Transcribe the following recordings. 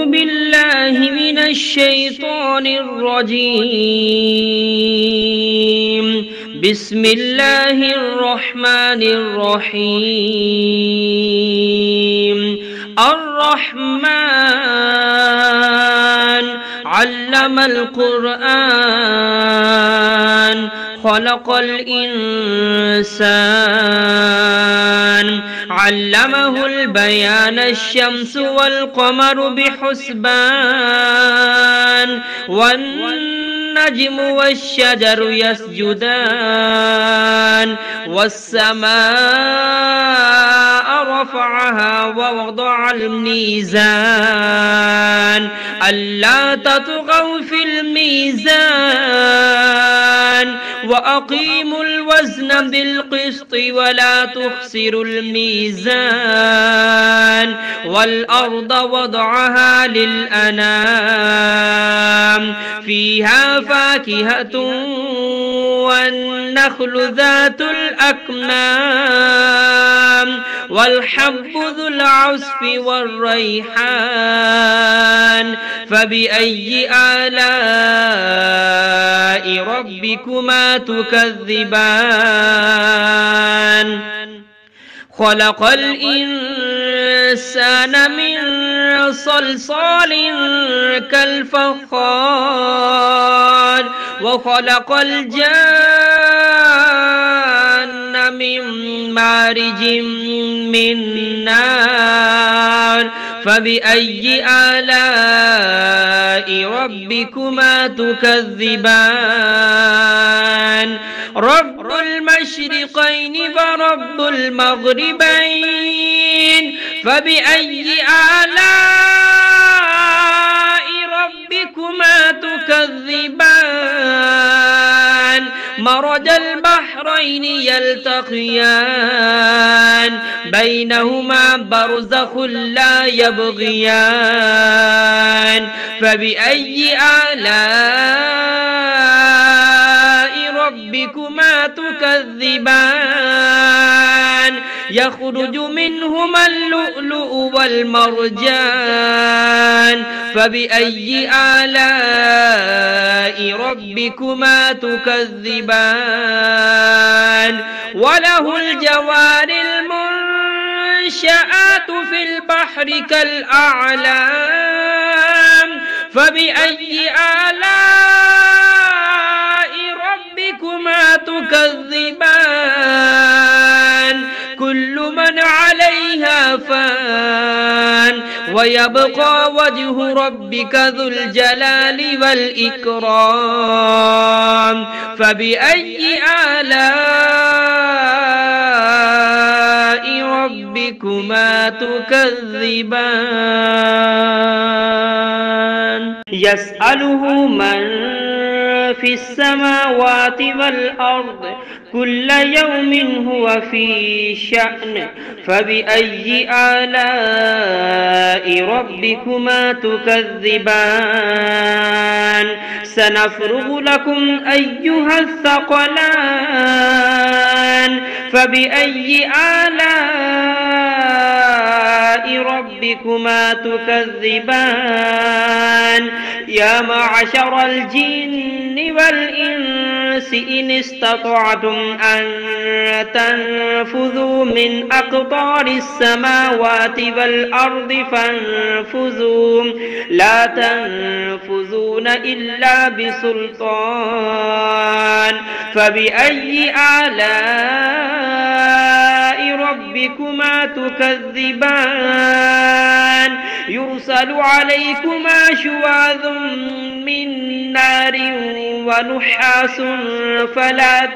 أعوذ بالله من الشيطان الرجيم. بسم الله الرحمن الرحيم. الرحمن علم القرآن خلق الإنسان علمه البيان الشمس والقمر بحسبان والنجم والشجر يسجدان والسماء رفعها ووضع الميزان ألا تطغوا في الميزان وأقيموا الوزن بالقسط ولا تخسروا الميزان والأرض وضعها للأنام فيها فاكهة والنخل ذات الأكمام والحب ذو العصف والريحان فبأي آلاء ربكما تكذبان خلق الإنسان من صلصال كالفخار وخلق الجان من مارج من نار فبأي آلاء ربكما تكذبان رب المشرقين ورب المغربين فبأي آلاء ربكما تكذبان مرج البحرين يلتقيان بينهما برزخ لا يبغيان فبأي آلاء ربكما تكذبان يخرج منهما اللؤلؤ والمرجان فبأي آلاء ربكما تكذبان وله الجوار المنشآت في البحر كالأعلام فبأي آلاء ربكما تكذبان كل من عليها فان ويبقى وجه ربك ذو الجلال والإكرام فبأي آلاء ربكما تكذبان يسأله من في السماوات والأرض كل يوم هو في شأن فبأي آلاء ربكما تكذبان سنفرغ لكم أيها الثقلان فبأي آلاء ربكما تكذبان يا معشر الجن والإنس إن استطعتم أن تنفذوا من أقطار السماوات والأرض فانفذوا لا تنفذون إلا بسلطان فبأي آلاء ربكما تكذبان يرسل عليكما شواظ من نار ونحاس فلا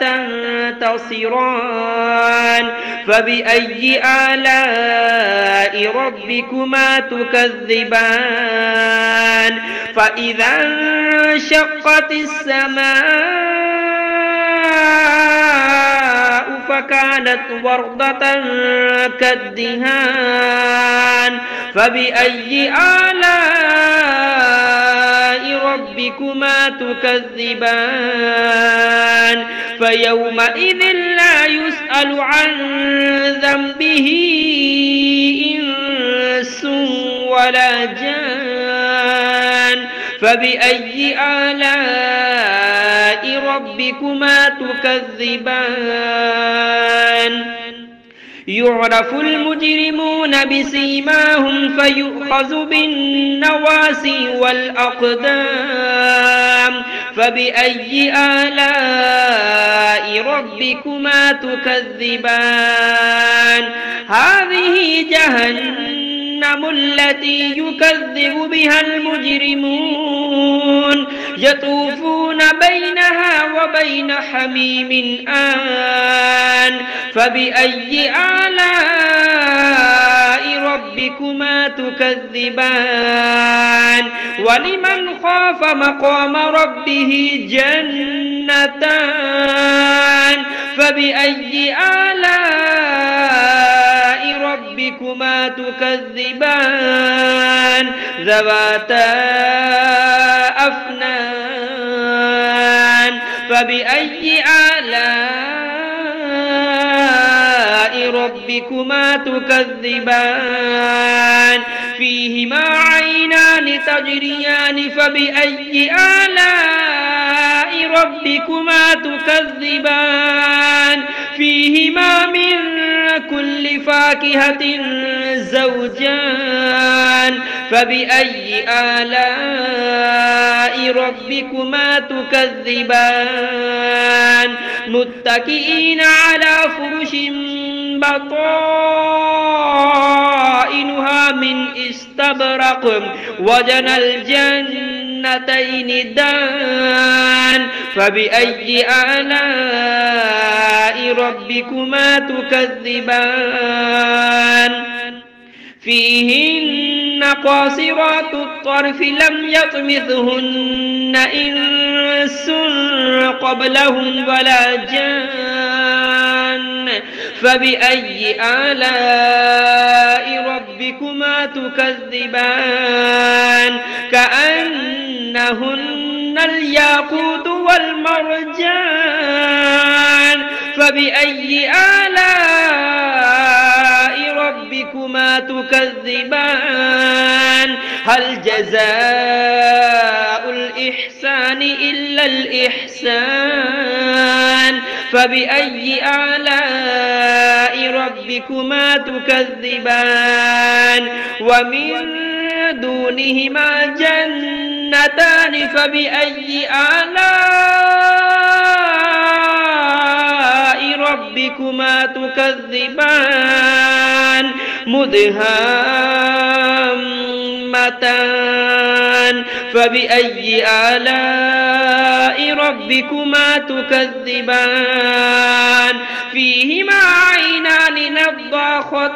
تنتصران فبأي آلاء ربكما تكذبان فإذا انشقت السماء فكانت وردة كالدهان فبأي آلاء ربكما تكذبان فيومئذ لا يسأل عن ذنبه إنس ولا جان فبأي آلاء ربكما تكذبان يعرف المجرمون بسيماهم فيؤخذ بالنواسي والأقدام فبأي آلاء ربكما تكذبان هذه جهنم التي يكذب بها المجرمون يطوفون بينها وبين حميم آن فبأي آلاء ربكما تكذبان ولمن خاف مقام ربه جنتان فبأي آلاء ربكما تكذبان ذواتا أفنان فبأي آلاء ربكما تكذبان فيهما عينان تجريان فبأي آلاء ربكما تكذبان فيهما من كل فاكهة زوجان فبأي آلاء ربكما تكذبان متكئين على فرش بطائنها من استبرق وجنى الجنتين دان فبأي آلاء ربكما تكذبان فيهن قاصرات الطرف لم يطمثهن إنس قبلهم ولا جان فبأي آلاء ربكما تكذبان كأنهن الياقوت والمرجان فبأي آلاء ربكما تكذبان هل جزاء الإحسان إلا الإحسان فبأي آلاء ربكما تكذبان ومن دونهما جنتان فبأي آلاء ربكما تكذبان مدهامتان فبأي آلاء ربكما تكذبان فيهما عينان نضاختان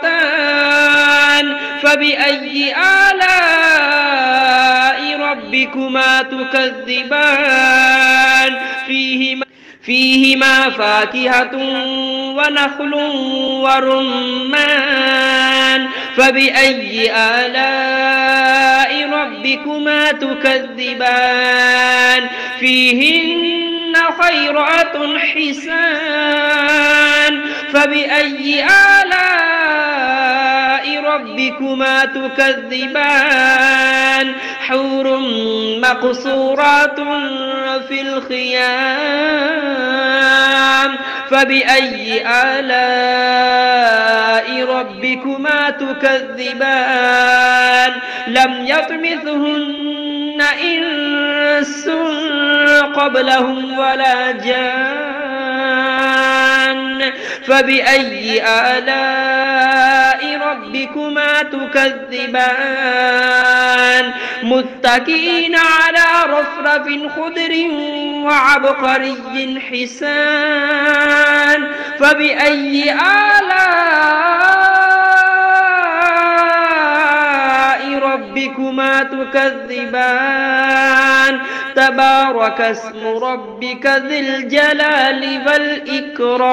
فبأي آلاء ربكما تكذبان فيهما فاكهة ونخل ورمان فبأي آلاء ربكما تكذبان فيهن خيرات حسان فبأي آلاء ربكما تكذبان حور مقصورات في الخيام فبأي آلاء ربكما تكذبان لم يطمثهن إنس قبلهم ولا جان فبأي آلاء ربكما تكذبان متكئين على رفرف خضر وعبقري حسان فبأي آلاء ربكما تكذبان تبارك اسم ربك ذي الجلال والإكرام